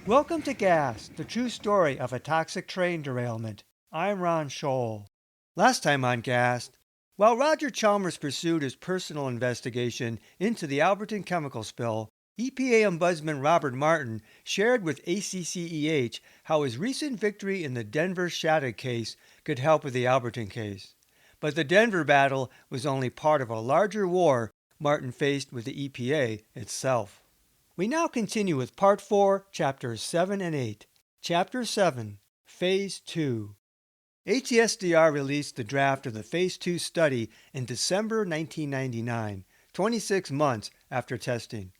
Welcome to Gas, the true story of a toxic train derailment. I'm Ron Scholl. Last time on Gas, while Roger Chalmers pursued his personal investigation into the Alberton chemical spill, EPA Ombudsman Robert Martin shared with ACCEH how his recent victory in the Denver Shattuck case could help with the Alberton case. But the Denver battle was only part of a larger war Martin faced with the EPA itself. We now continue with Part 4, Chapters 7 and 8. Chapter 7, Phase 2. ATSDR released the draft of the Phase 2 study in December 1999, 26 months after testing.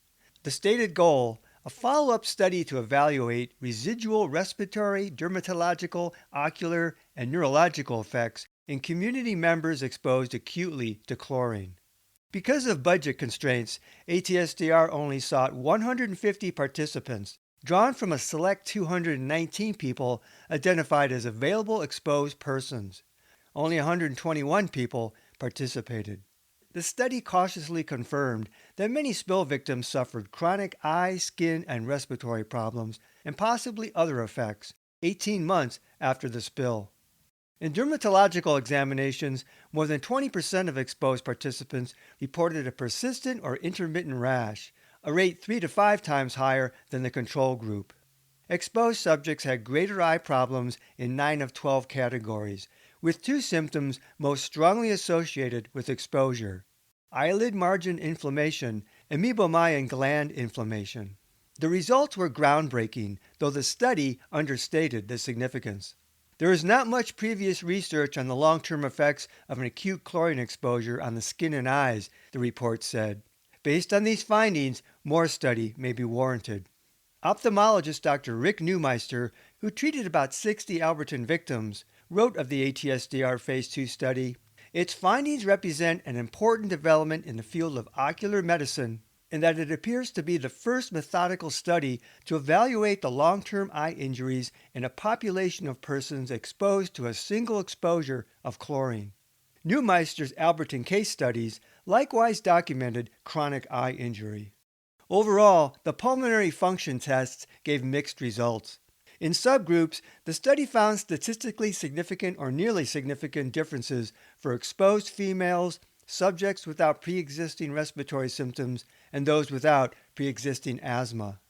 The stated goal, a follow-up study to evaluate residual respiratory, dermatological, ocular, and neurological effects in community members exposed acutely to chlorine. Because of budget constraints, ATSDR only sought 150 participants, drawn from a select 219 people identified as available exposed persons. Only 121 people participated. The study cautiously confirmed that many spill victims suffered chronic eye, skin, and respiratory problems, and possibly other effects, 18 months after the spill. In dermatological examinations, more than 20% of exposed participants reported a persistent or intermittent rash, a rate 3 to 5 times higher than the control group. Exposed subjects had greater eye problems in 9 of 12 categories, with 2 symptoms most strongly associated with exposure: eyelid margin inflammation and meibomian gland inflammation. The results were groundbreaking, though the study understated the significance. There is not much previous research on the long-term effects of an acute chlorine exposure on the skin and eyes, the report said. Based on these findings, more study may be warranted. Ophthalmologist Dr. Rick Neumeister, who treated about 60 Alberton victims, wrote of the ATSDR Phase 2 study, "Its findings represent an important development in the field of ocular medicine in that it appears to be the first methodical study to evaluate the long-term eye injuries in a population of persons exposed to a single exposure of chlorine." Neumeister's Alberton case studies likewise documented chronic eye injury. Overall, the pulmonary function tests gave mixed results. In subgroups, the study found statistically significant or nearly significant differences for exposed females, subjects without pre-existing respiratory symptoms, and those without pre-existing asthma.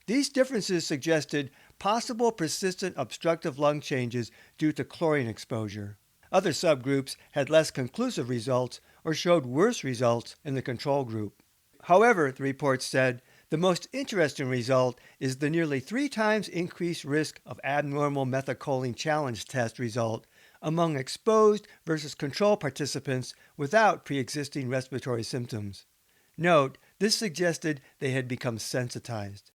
These differences suggested possible persistent obstructive lung changes due to chlorine exposure. Other subgroups had less conclusive results or showed worse results in the control group. However, the report said, the most interesting result is the nearly 3 times increased risk of abnormal methacholine challenge test result among exposed versus control participants without pre-existing respiratory symptoms. Note, this suggested they had become sensitized.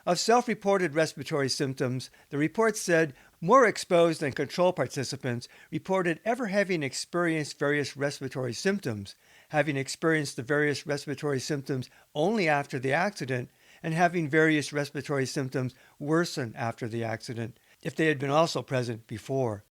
Of self-reported respiratory symptoms, the report said more exposed than control participants reported ever having experienced various respiratory symptoms, having experienced the various respiratory symptoms only after the accident, and having various respiratory symptoms worsen after the accident, if they had been also present before.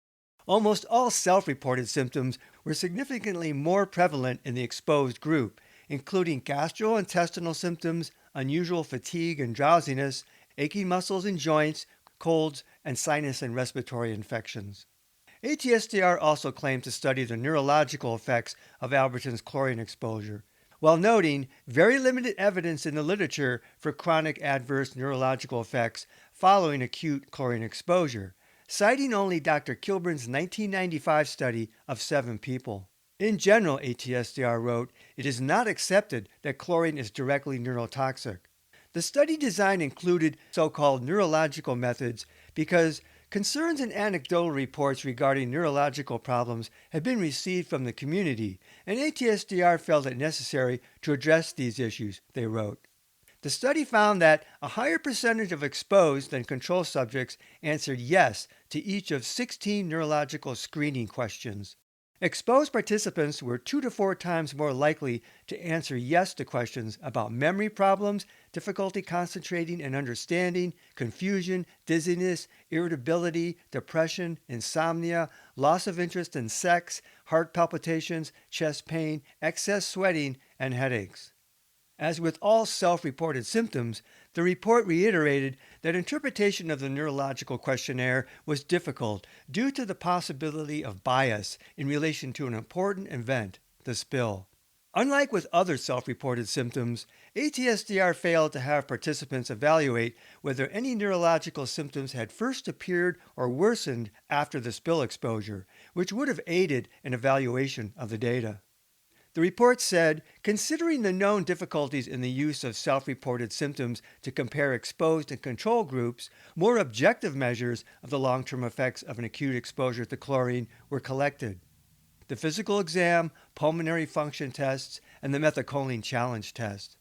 Almost all self-reported symptoms were significantly more prevalent in the exposed group, including gastrointestinal symptoms, unusual fatigue and drowsiness, aching muscles and joints, colds, and sinus and respiratory infections. ATSDR also claimed to study the neurological effects of Alberton's chlorine exposure, while noting very limited evidence in the literature for chronic adverse neurological effects following acute chlorine exposure, citing only Dr. Kilburn's 1995 study of 7 people. In general, ATSDR wrote, it is not accepted that chlorine is directly neurotoxic. The study design included so-called neurological methods because concerns and anecdotal reports regarding neurological problems had been received from the community, and ATSDR felt it necessary to address these issues, they wrote. The study found that a higher percentage of exposed than control subjects answered yes to each of 16 neurological screening questions. Exposed participants were 2 to 4 times more likely to answer yes to questions about memory problems, difficulty concentrating and understanding, confusion, dizziness, irritability, depression, insomnia, loss of interest in sex, heart palpitations, chest pain, excess sweating, and headaches. As with all self-reported symptoms, The report reiterated that interpretation of the neurological questionnaire was difficult due to the possibility of bias in relation to an important event, the spill. Unlike with other self-reported symptoms, ATSDR failed to have participants evaluate whether any neurological symptoms had first appeared or worsened after the spill exposure, which would have aided an evaluation of the data. The report said, considering the known difficulties in the use of self-reported symptoms to compare exposed and control groups, more objective measures of the long-term effects of an acute exposure to chlorine were collected. The physical exam, pulmonary function tests, and the methacholine challenge test.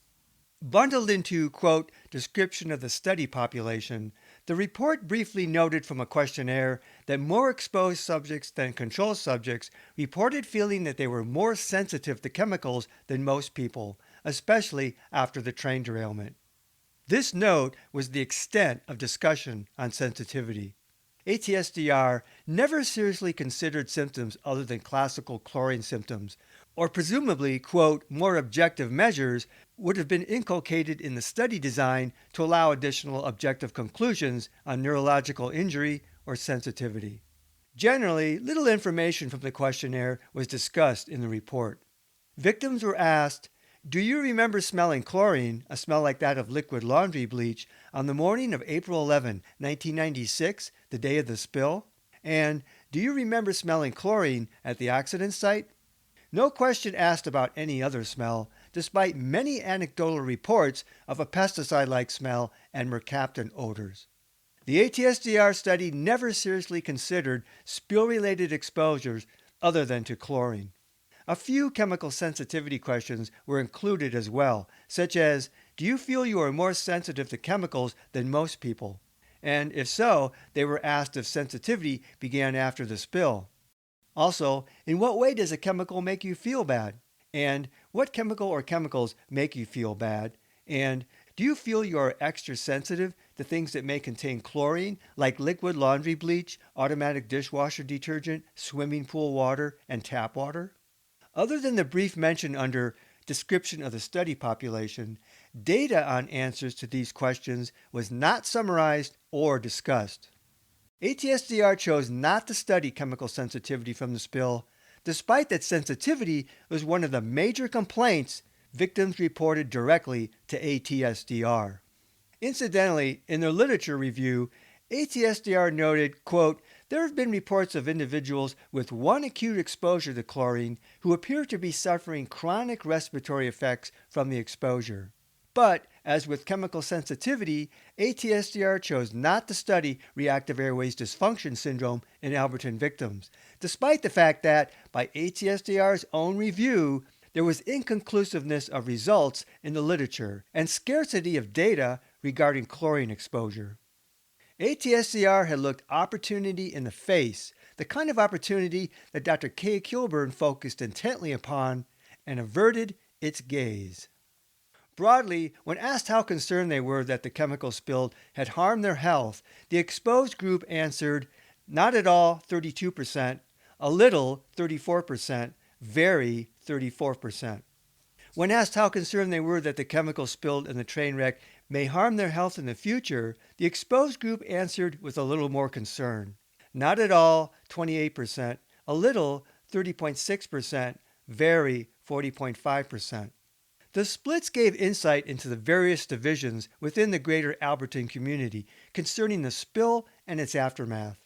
Bundled into, quote, description of the study population, the report briefly noted from a questionnaire that more exposed subjects than control subjects reported feeling that they were more sensitive to chemicals than most people, especially after the train derailment. This note was the extent of discussion on sensitivity. ATSDR never seriously considered symptoms other than classical chlorine symptoms, or presumably, quote, more objective measures would have been inculcated in the study design to allow additional objective conclusions on neurological injury or sensitivity. Generally, little information from the questionnaire was discussed in the report. Victims were asked, do you remember smelling chlorine, a smell like that of liquid laundry bleach, on the morning of April 11, 1996, the day of the spill? And do you remember smelling chlorine at the accident site? No question asked about any other smell, despite many anecdotal reports of a pesticide-like smell and mercaptan odors. The ATSDR study never seriously considered spill-related exposures other than to chlorine. A few chemical sensitivity questions were included as well, such as, do you feel you are more sensitive to chemicals than most people? And if so, they were asked if sensitivity began after the spill. Also, in what way does a chemical make you feel bad? And what chemical or chemicals make you feel bad? And do you feel you are extra sensitive to things that may contain chlorine, like liquid laundry bleach, automatic dishwasher detergent, swimming pool water, and tap water? Other than the brief mention under description of the study population, data on answers to these questions was not summarized or discussed. ATSDR chose not to study chemical sensitivity from the spill, despite that sensitivity was one of the major complaints victims reported directly to ATSDR. Incidentally, in their literature review, ATSDR noted, quote, there have been reports of individuals with one acute exposure to chlorine who appear to be suffering chronic respiratory effects from the exposure. But, as with chemical sensitivity, ATSDR chose not to study reactive airways dysfunction syndrome in Alberton victims, despite the fact that, by ATSDR's own review, there was inconclusiveness of results in the literature and scarcity of data regarding chlorine exposure. ATSDR had looked opportunity in the face, the kind of opportunity that Dr. Kay Kilburn focused intently upon, and averted its gaze. Broadly, when asked how concerned they were that the chemical spilled had harmed their health, the exposed group answered, not at all, 32%, a little, 34%, very, 34%. When asked how concerned they were that the chemical spilled in the train wreck may harm their health in the future, the exposed group answered with a little more concern. Not at all, 28%, a little, 30.6%, very, 40.5%. The splits gave insight into the various divisions within the greater Alberton community concerning the spill and its aftermath.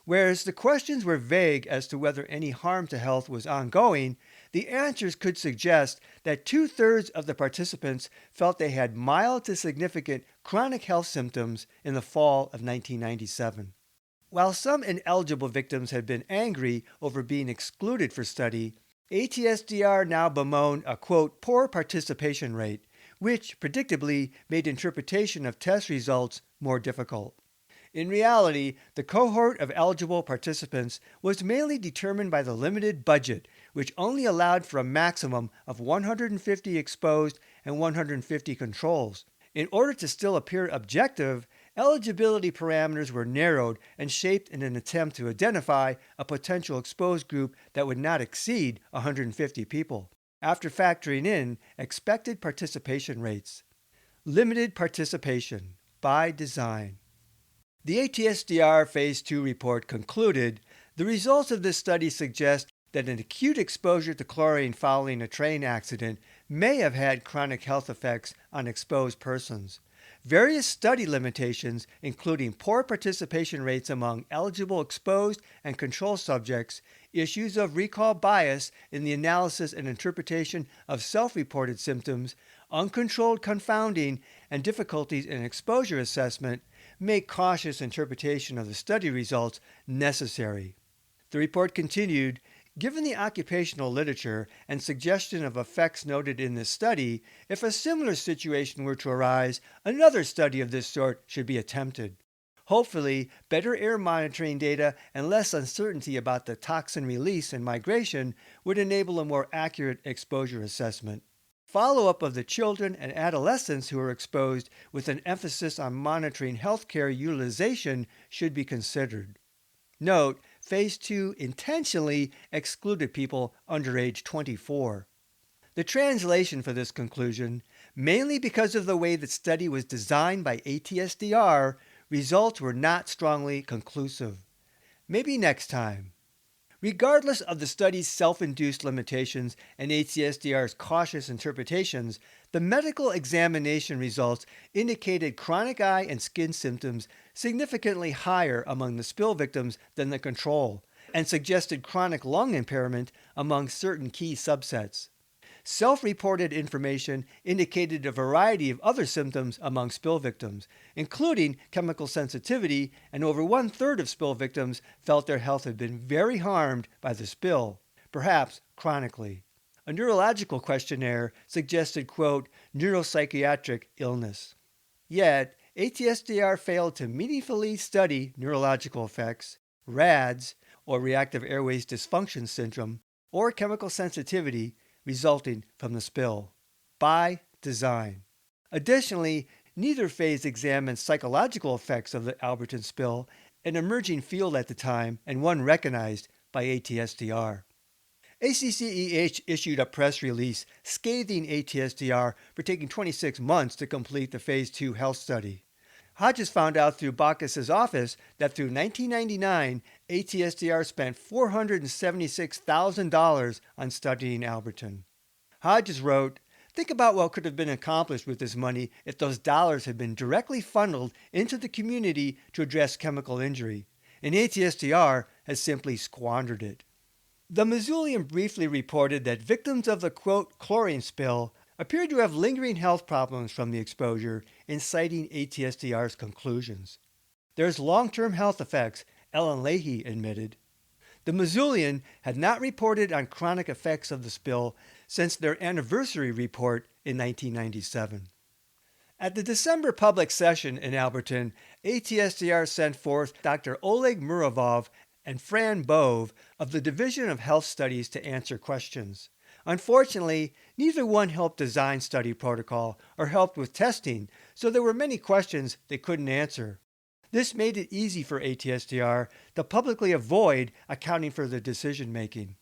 Whereas the questions were vague as to whether any harm to health was ongoing, the answers could suggest that 2/3 of the participants felt they had mild to significant chronic health symptoms in the fall of 1997. While some ineligible victims had been angry over being excluded for study, ATSDR now bemoaned a, quote, poor participation rate, which predictably made interpretation of test results more difficult. In reality, the cohort of eligible participants was mainly determined by the limited budget, which only allowed for a maximum of 150 exposed and 150 controls. In order to still appear objective, eligibility parameters were narrowed and shaped in an attempt to identify a potential exposed group that would not exceed 150 people, after factoring in expected participation rates. Limited participation by design. The ATSDR Phase 2 report concluded the results of this study suggest that an acute exposure to chlorine following a train accident may have had chronic health effects on exposed persons. Various study limitations, including poor participation rates among eligible exposed and control subjects, issues of recall bias in the analysis and interpretation of self-reported symptoms, uncontrolled confounding, and difficulties in exposure assessment, make cautious interpretation of the study results necessary. The report continued, given the occupational literature and suggestion of effects noted in this study, if a similar situation were to arise, another study of this sort should be attempted. Hopefully, better air monitoring data and less uncertainty about the toxin release and migration would enable a more accurate exposure assessment. Follow-up of the children and adolescents who are exposed with an emphasis on monitoring healthcare utilization should be considered. Note, Phase 2 intentionally excluded people under age 24. The translation for this conclusion, mainly because of the way the study was designed by ATSDR, results were not strongly conclusive. Maybe next time. Regardless of the study's self-induced limitations and ATSDR's cautious interpretations, the medical examination results indicated chronic eye and skin symptoms significantly higher among the spill victims than the control, and suggested chronic lung impairment among certain key subsets. Self-reported information indicated a variety of other symptoms among spill victims, including chemical sensitivity, and over one-third of spill victims felt their health had been very harmed by the spill, perhaps chronically. A neurological questionnaire suggested, quote, neuropsychiatric illness. Yet, ATSDR failed to meaningfully study neurological effects, RADS, or reactive airways dysfunction syndrome, or chemical sensitivity resulting from the spill, by design. Additionally, neither phase examined psychological effects of the Alberton spill, an emerging field at the time and one recognized by ATSDR. ACCEH issued a press release scathing ATSDR for taking 26 months to complete the Phase 2 health study. Hodges found out through Bacchus's office that through 1999, ATSDR spent $476,000 on studying Alberton. Hodges wrote, "Think about what could have been accomplished with this money if those dollars had been directly funneled into the community to address chemical injury, and ATSDR has simply squandered it." The Missoulian briefly reported that victims of the, quote, chlorine spill appeared to have lingering health problems from the exposure, inciting ATSDR's conclusions. There's long-term health effects, Ellen Leahy admitted. The Missoulian had not reported on chronic effects of the spill since their anniversary report in 1997. At the December public session in Alberton, ATSDR sent forth Dr. Oleg Muravov and Fran Bove of the Division of Health Studies to answer questions. Unfortunately, neither one helped design study protocol or helped with testing, so there were many questions they couldn't answer. This made it easy for ATSDR to publicly avoid accounting for the decision-making.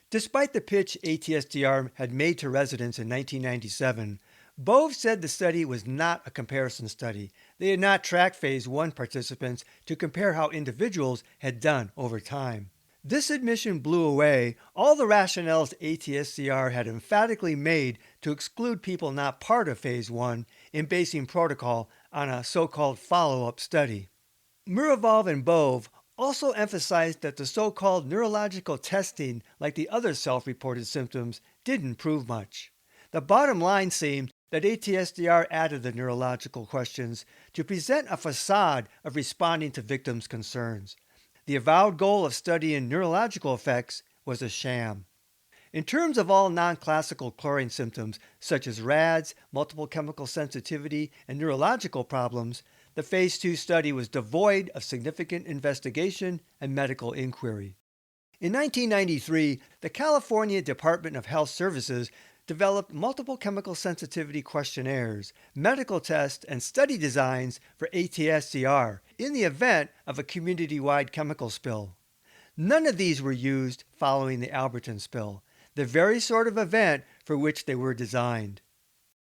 Despite the pitch ATSDR had made to residents in 1997, Bove said the study was not a comparison study. They had not tracked Phase 1 participants to compare how individuals had done over time. This admission blew away all the rationales ATSDR had emphatically made to exclude people not part of Phase 1 in basing protocol on a so-called follow-up study. Muravov and Bove also emphasized that the so-called neurological testing, like the other self-reported symptoms, didn't prove much. The bottom line seemed that ATSDR added the neurological questions to present a facade of responding to victims' concerns. The avowed goal of studying neurological effects was a sham. In terms of all non-classical chlorine symptoms, such as RADS, multiple chemical sensitivity, and neurological problems, the Phase 2 study was devoid of significant investigation and medical inquiry. In 1993, the California Department of Health Services developed multiple chemical sensitivity questionnaires, medical tests, and study designs for ATSDR in the event of a community-wide chemical spill. None of these were used following the Alberton spill, the very sort of event for which they were designed.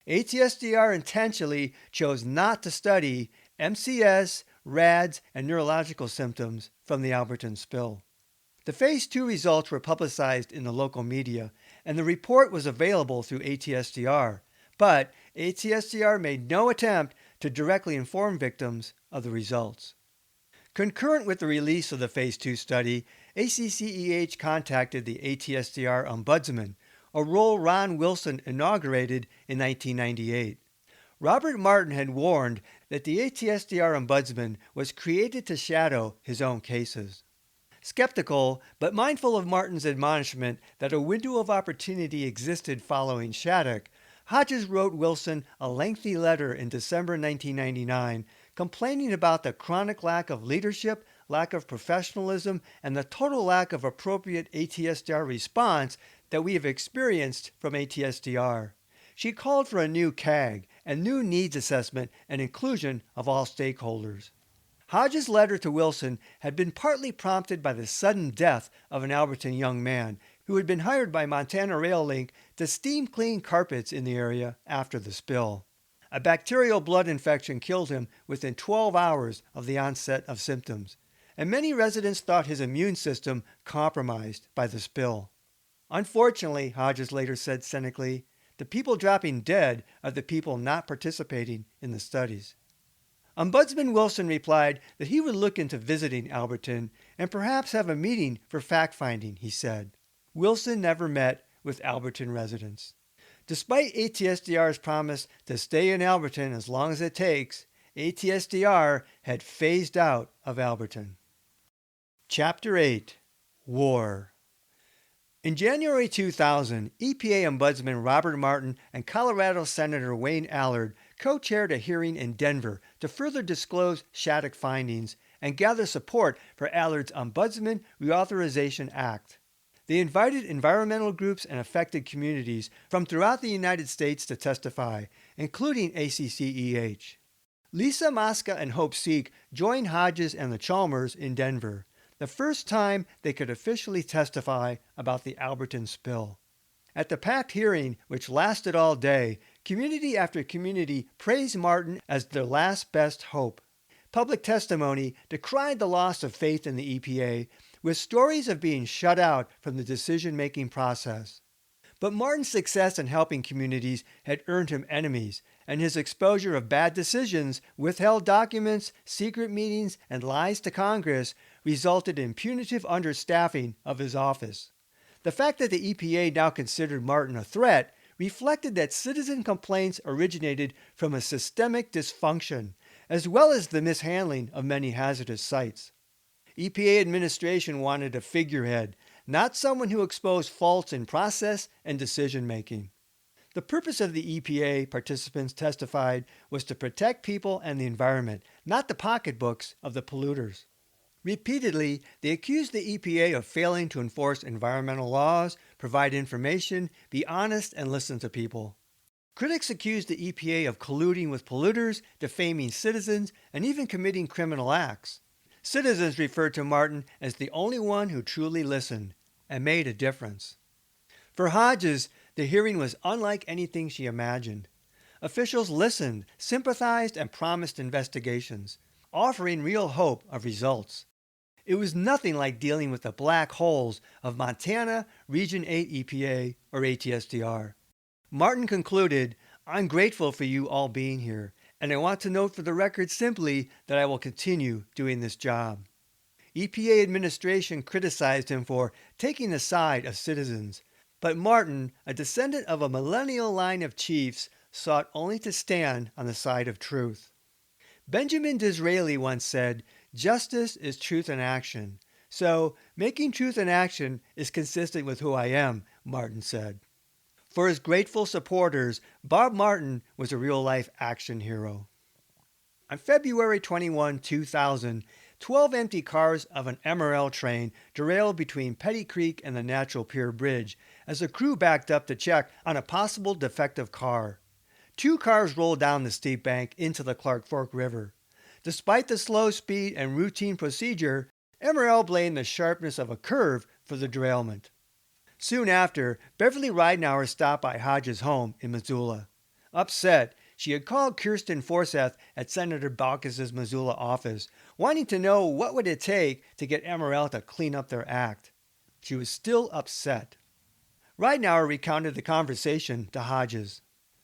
ATSDR intentionally chose not to study MCS, RADS, and neurological symptoms from the Alberton spill. The Phase 2 results were publicized in the local media, and the report was available through ATSDR, but ATSDR made no attempt to directly inform victims of the results. Concurrent with the release of the Phase 2 study, ACCEH contacted the ATSDR Ombudsman, a role Ron Wilson inaugurated in 1998. Robert Martin had warned that the ATSDR Ombudsman was created to shadow his own cases. Skeptical, but mindful of Martin's admonishment that a window of opportunity existed following Shattuck, Hodges wrote Wilson a lengthy letter in December 1999 complaining about the chronic lack of leadership, lack of professionalism, and the total lack of appropriate ATSDR response that we have experienced from ATSDR. She called for a new CAG and new needs assessment and inclusion of all stakeholders. Hodges' letter to Wilson had been partly prompted by the sudden death of an Alberton young man who had been hired by Montana Rail Link to steam clean carpets in the area after the spill. A bacterial blood infection killed him within 12 hours of the onset of symptoms, and many residents thought his immune system compromised by the spill. Unfortunately, Hodges later said cynically, the people dropping dead are the people not participating in the studies. Ombudsman Wilson replied that he would look into visiting Alberton and perhaps have a meeting for fact-finding, he said. Wilson never met with Alberton residents. Despite ATSDR's promise to stay in Alberton as long as it takes, ATSDR had phased out of Alberton. Chapter 8. War. In January 2000, EPA Ombudsman Robert Martin and Colorado Senator Wayne Allard co-chaired a hearing in Denver to further disclose Shattuck findings and gather support for Allard's Ombudsman Reauthorization Act. They invited environmental groups and affected communities from throughout the United States to testify, including ACCEH. Lisa Mosca and Hope Seek joined Hodges and the Chalmers in Denver, the first time they could officially testify about the Alberton spill. At the packed hearing, which lasted all day, community after community praised Martin as their last best hope. Public testimony decried the loss of faith in the EPA, with stories of being shut out from the decision-making process. But Martin's success in helping communities had earned him enemies, and his exposure of bad decisions, withheld documents, secret meetings, and lies to Congress resulted in punitive understaffing of his office. The fact that the EPA now considered Martin a threat reflected that citizen complaints originated from a systemic dysfunction, as well as the mishandling of many hazardous sites. EPA administration wanted a figurehead, not someone who exposed faults in process and decision-making. The purpose of the EPA, participants testified, was to protect people and the environment, not the pocketbooks of the polluters. Repeatedly, they accused the EPA of failing to enforce environmental laws, provide information, be honest, and listen to people. Critics accused the EPA of colluding with polluters, defaming citizens, and even committing criminal acts. Citizens referred to Martin as the only one who truly listened and made a difference. For Hodges, the hearing was unlike anything she imagined. Officials listened, sympathized, and promised investigations, offering real hope of results. It was nothing like dealing with the black holes of Montana, Region 8 EPA, or ATSDR. Martin concluded, "I'm grateful for you all being here, and I want to note for the record simply that I will continue doing this job." EPA administration criticized him for taking the side of citizens, but Martin, a descendant of a millennial line of chiefs, sought only to stand on the side of truth. Benjamin Disraeli once said, "Justice is truth in action." So, making truth in action is consistent with who I am, Martin said. For his grateful supporters, Bob Martin was a real-life action hero. On February 21, 2000, 12 empty cars of an MRL train derailed between Petty Creek and the Natural Pier Bridge as the crew backed up to check on a possible defective car. 2 cars rolled down the steep bank into the Clark Fork River. Despite the slow speed and routine procedure, MRL blamed the sharpness of a curve for the derailment. Soon after, Beverly Ridenhour stopped by Hodges' home in Missoula. Upset, she had called Kirsten Forsyth at Senator Baucus's Missoula office, wanting to know what would it take to get MRL to clean up their act. She was still upset. Ridenour recounted the conversation to Hodges.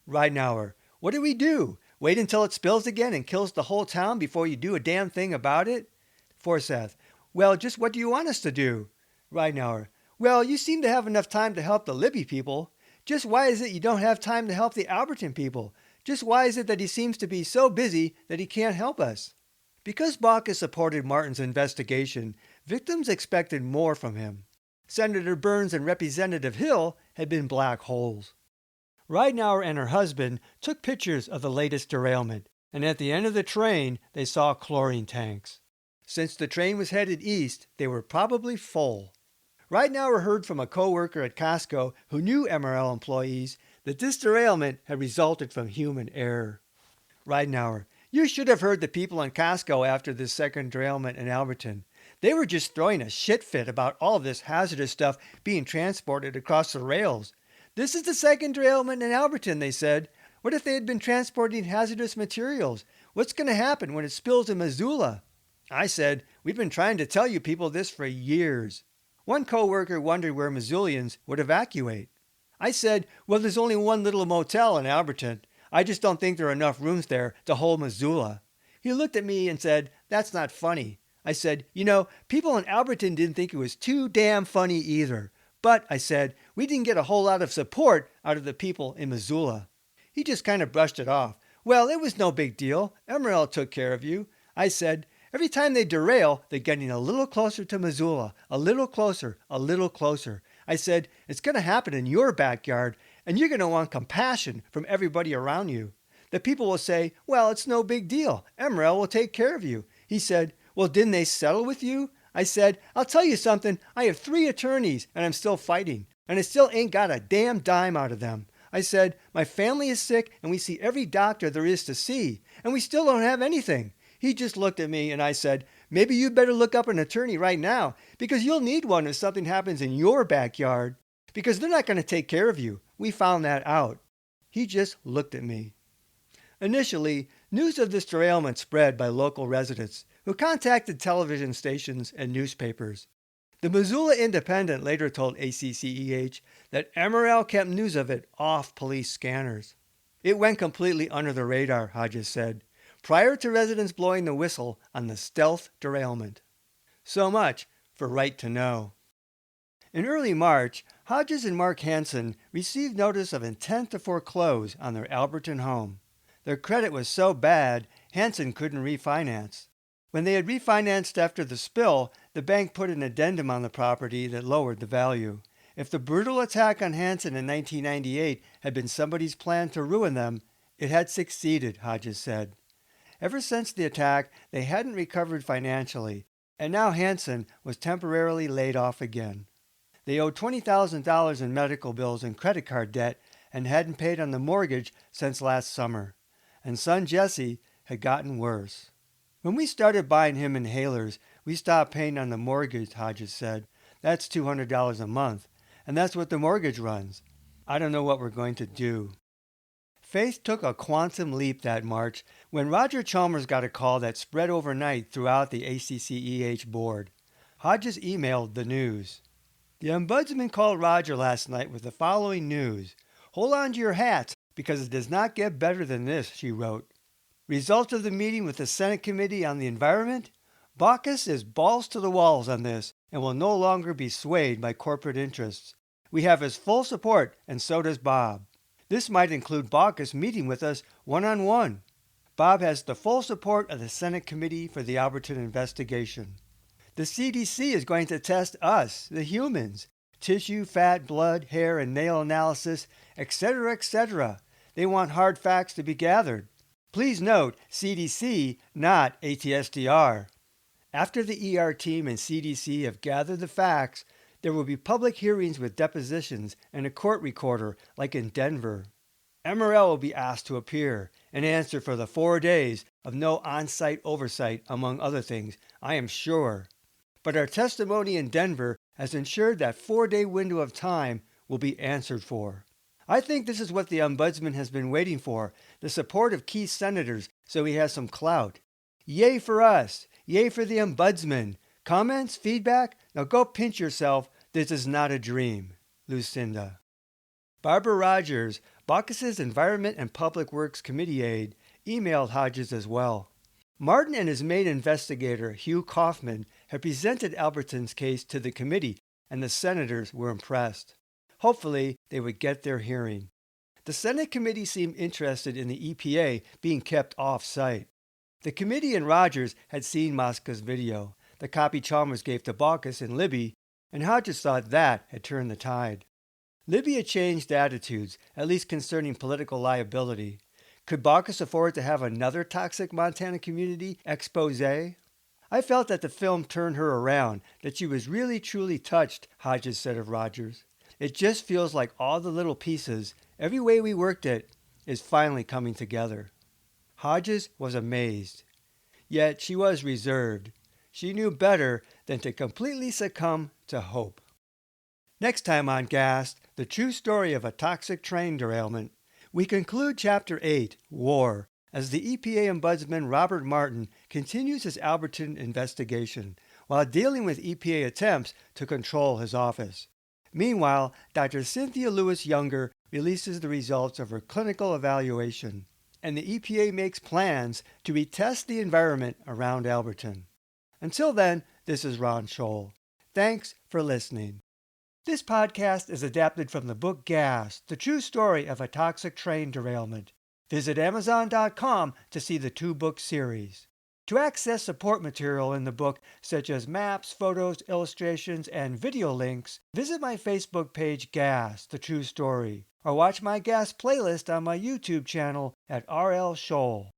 Ridenour: what do we do? Wait until it spills again and kills the whole town before you do a damn thing about it? Forsyth: well, just what do you want us to do? Ridenour: well, you seem to have enough time to help the Libby people. Just why is it you don't have time to help the Alberton people? Just why is it that he seems to be so busy that he can't help us? Because Baucus supported Martin's investigation, victims expected more from him. Senator Burns and Representative Hill had been black holes. Ridenour and her husband took pictures of the latest derailment, and at the end of the train they saw chlorine tanks. Since the train was headed east, they were probably full. Ridenour heard from a co-worker at Costco who knew MRL employees that this derailment had resulted from human error. Ridenour: you should have heard the people in Costco after this second derailment in Alberton. They were just throwing a shit fit about all this hazardous stuff being transported across the rails. This is the second derailment in Alberton, they said. What if they had been transporting hazardous materials? What's going to happen when it spills in Missoula? I said, we've been trying to tell you people this for years. One co-worker wondered where Missoulians would evacuate. I said, well, there's only one little motel in Alberton. I just don't think there are enough rooms there to hold Missoula. He looked at me and said, that's not funny. I said, people in Alberton didn't think it was too damn funny either. But, I said, we didn't get a whole lot of support out of the people in Missoula. He just kind of brushed it off. Well, it was no big deal. MRL took care of you. I said, every time they derail, they're getting a little closer to Missoula. A little closer, a little closer. I said, it's going to happen in your backyard, and you're going to want compassion from everybody around you. The people will say, well, it's no big deal. MRL will take care of you. He said, well, didn't they settle with you? I said, I'll tell you something. I have 3 attorneys, and I'm still fighting. And I still ain't got a damn dime out of them. I said, my family is sick, and we see every doctor there is to see. And we still don't have anything. He just looked at me, and I said, maybe you'd better look up an attorney right now, because you'll need one if something happens in your backyard. Because they're not going to take care of you. We found that out. He just looked at me. Initially, news of this derailment spread by local residents, who contacted television stations and newspapers. The Missoula Independent later told ACCEH that MRL kept news of it off police scanners. It went completely under the radar, Hodges said, prior to residents blowing the whistle on the stealth derailment. So much for Right to Know. In early March, Hodges and Mark Hansen received notice of intent to foreclose on their Alberton home. Their credit was so bad, Hansen couldn't refinance. When they had refinanced after the spill, the bank put an addendum on the property that lowered the value. If the brutal attack on Hansen in 1998 had been somebody's plan to ruin them, it had succeeded, Hodges said. Ever since the attack, they hadn't recovered financially, and now Hansen was temporarily laid off again. They owed $20,000 in medical bills and credit card debt and hadn't paid on the mortgage since last summer. And son Jesse had gotten worse. When we started buying him inhalers, we stopped paying on the mortgage, Hodges said. That's $200 a month, and that's what the mortgage runs. I don't know what we're going to do. Faith took a quantum leap that March when Roger Chalmers got a call that spread overnight throughout the ACCEH board. Hodges emailed the news. The ombudsman called Roger last night with the following news. Hold on to your hats, because it does not get better than this, she wrote. Result of the meeting with the Senate Committee on the Environment? Baucus is balls to the walls on this and will no longer be swayed by corporate interests. We have his full support, and so does Bob. This might include Baucus meeting with us one-on-one. Bob has the full support of the Senate Committee for the Alberton investigation. The CDC is going to test us, the humans. Tissue, fat, blood, hair, and nail analysis, etc., etc. They want hard facts to be gathered. Please note, CDC, not ATSDR. After the ER team and CDC have gathered the facts, there will be public hearings with depositions and a court recorder like in Denver. MRL will be asked to appear and answer for the 4 days of no on-site oversight, among other things, I am sure. But our testimony in Denver has ensured that 4-day window of time will be answered for. I think this is what the Ombudsman has been waiting for, the support of key senators so he has some clout. Yay for us! Yay for the Ombudsman! Comments? Feedback? Now go pinch yourself. This is not a dream. Lucinda. Barbara Rogers, Baucus's Environment and Public Works Committee aide, emailed Hodges as well. Martin and his main investigator, Hugh Kaufman, had presented Alberton's case to the committee, and the senators were impressed. Hopefully, they would get their hearing. The Senate committee seemed interested in the EPA being kept off-site. The committee and Rogers had seen Mosca's video, the copy Chalmers gave to Baucus and Libby, and Hodges thought that had turned the tide. Libby had changed attitudes, at least concerning political liability. Could Baucus afford to have another toxic Montana community expose? I felt that the film turned her around, that she was really truly touched, Hodges said of Rogers. It just feels like all the little pieces, every way we worked it, is finally coming together. Hodges was amazed. Yet she was reserved. She knew better than to completely succumb to hope. Next time on Gas, the true story of a toxic train derailment. We conclude Chapter 8, War, as the EPA Ombudsman Robert Martin continues his Alberton investigation while dealing with EPA attempts to control his office. Meanwhile, Dr. Cynthia Lewis Younger releases the results of her clinical evaluation, and the EPA makes plans to retest the environment around Alberton. Until then, this is Ron Scholl. Thanks for listening. This podcast is adapted from the book Gas, the true story of a toxic train derailment. Visit Amazon.com to see the 2-book series. To access support material in the book, such as maps, photos, illustrations, and video links, visit my Facebook page Gas, the true story, or watch my Gas playlist on my YouTube channel at RL Scholl.